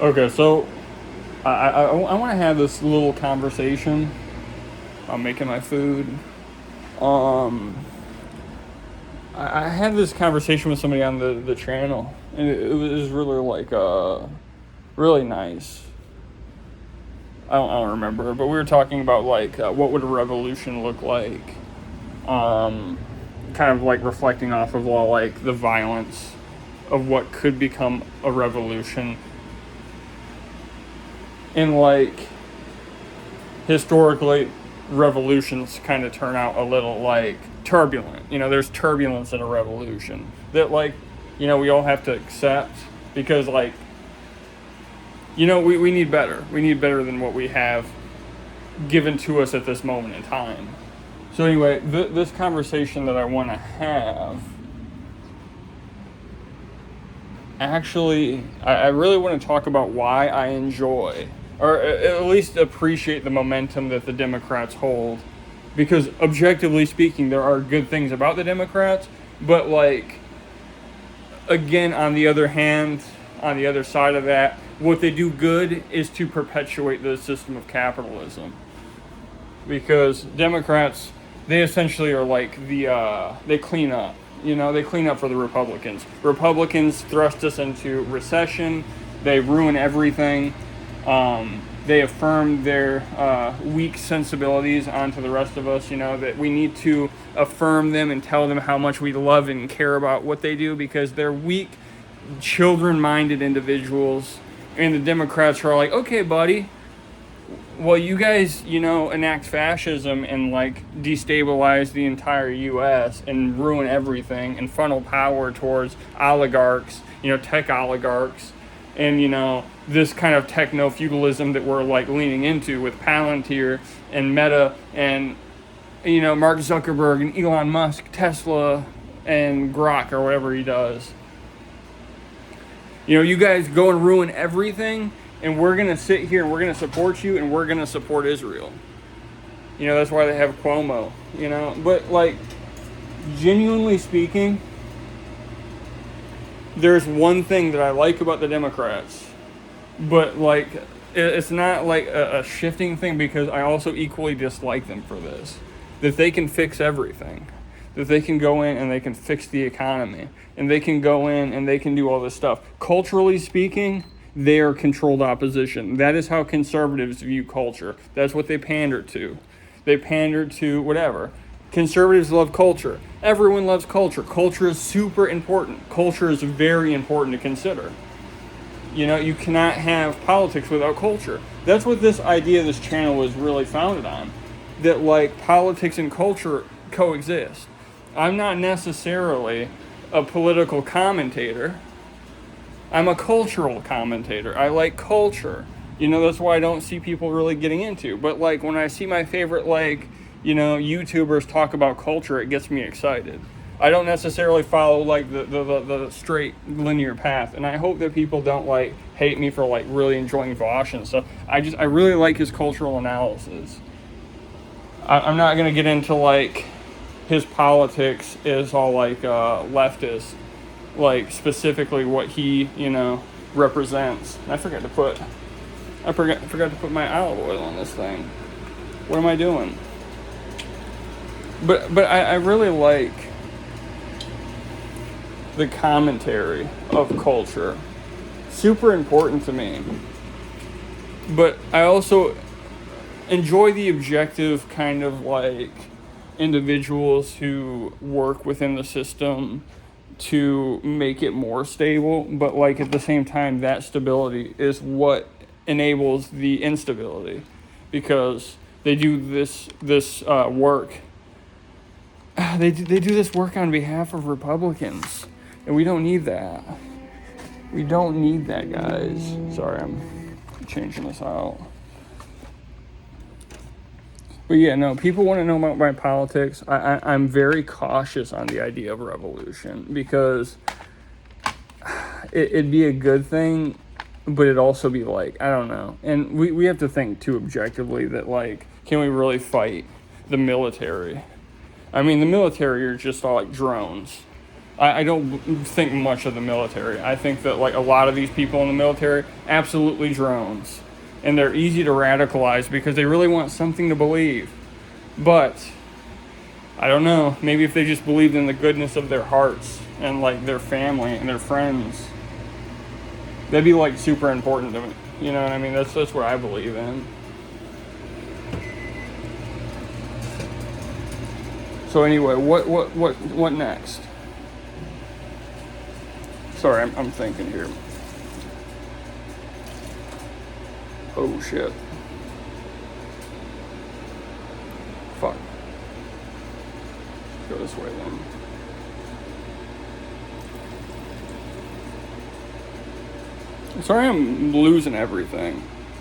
Okay, so I want to have this little conversation. I'm making my food. Um, I had this conversation with somebody on the channel, and it was really really nice. I don't remember, but we were talking about what would a revolution look like. Um, Kind of like reflecting off of all like the violence of what could become a revolution, and like historically, revolutions kind of turn out a little like turbulent. There's turbulence in a revolution that we all have to accept because we need better. We need better than what we have given to us at this moment in time. So anyway, this conversation that I want to have, actually, I really want to talk about why I enjoy, or at least appreciate the momentum that the Democrats hold. Because objectively speaking, there are good things about the Democrats, but again, on the other hand, on the other side of that, what they do good is to perpetuate the system of capitalism. Because Democrats, they essentially are they clean up. They clean up for the Republicans. Republicans thrust us into recession. They ruin everything. They affirm their weak sensibilities onto the rest of us. That we need to affirm them and tell them how much we love and care about what they do because they're weak, children-minded individuals. And the Democrats are like, okay, buddy, well, you guys, enact fascism and destabilize the entire U.S. and ruin everything and funnel power towards oligarchs, tech oligarchs, and this kind of techno feudalism that we're leaning into with Palantir and Meta and Mark Zuckerberg and Elon Musk, Tesla, and Grok or whatever he does. You guys go and ruin everything. And we're going to sit here and we're going to support you and we're going to support Israel. That's why they have Cuomo, But, genuinely speaking, there's one thing that I like about the Democrats. But, it's not a shifting thing because I also equally dislike them for this. That they can fix everything. That they can go in and they can fix the economy. And they can go in and they can do all this stuff. Culturally speaking, they are controlled opposition. That is how conservatives view culture. That's what they pander to. They pander to whatever. Conservatives love culture. Everyone loves culture. Culture is super important. Culture is very important to consider. You cannot have politics without culture. That's what this idea of this channel was really founded on. That politics and culture coexist. I'm not necessarily a political commentator. I'm a cultural commentator. I like culture. That's why I don't see people really getting into. But when I see my favorite YouTubers talk about culture, it gets me excited. I don't necessarily follow the straight linear path, and I hope that people don't hate me for really enjoying Vosh and stuff. I really like his cultural analysis. I'm not gonna get into his politics is all leftist. Specifically what he, represents. And I forgot to put my olive oil on this thing. What am I doing? But I really like the commentary of culture. Super important to me. But I also enjoy the objective kind of individuals who work within the system to make it more stable, but at the same time, that stability is what enables the instability, because they do this work. They do this work on behalf of Republicans, and we don't need that. We don't need that, guys. Sorry, I'm changing this out. But yeah, no, people want to know about my politics. I'm very cautious on the idea of revolution because it'd be a good thing, but it'd also be I don't know. And we have to think too objectively that can we really fight the military? I mean, the military are just all drones. I don't think much of the military. I think that like a lot of these people in the military, absolutely drones, and they're easy to radicalize because they really want something to believe. But I don't know. Maybe if they just believed in the goodness of their hearts and like their family and their friends, that'd be like super important to me. You know what I mean? That's what I believe in. So anyway, what next? Sorry, I'm thinking here. Oh shit. Fuck. Go this way then. Sorry, I'm losing everything.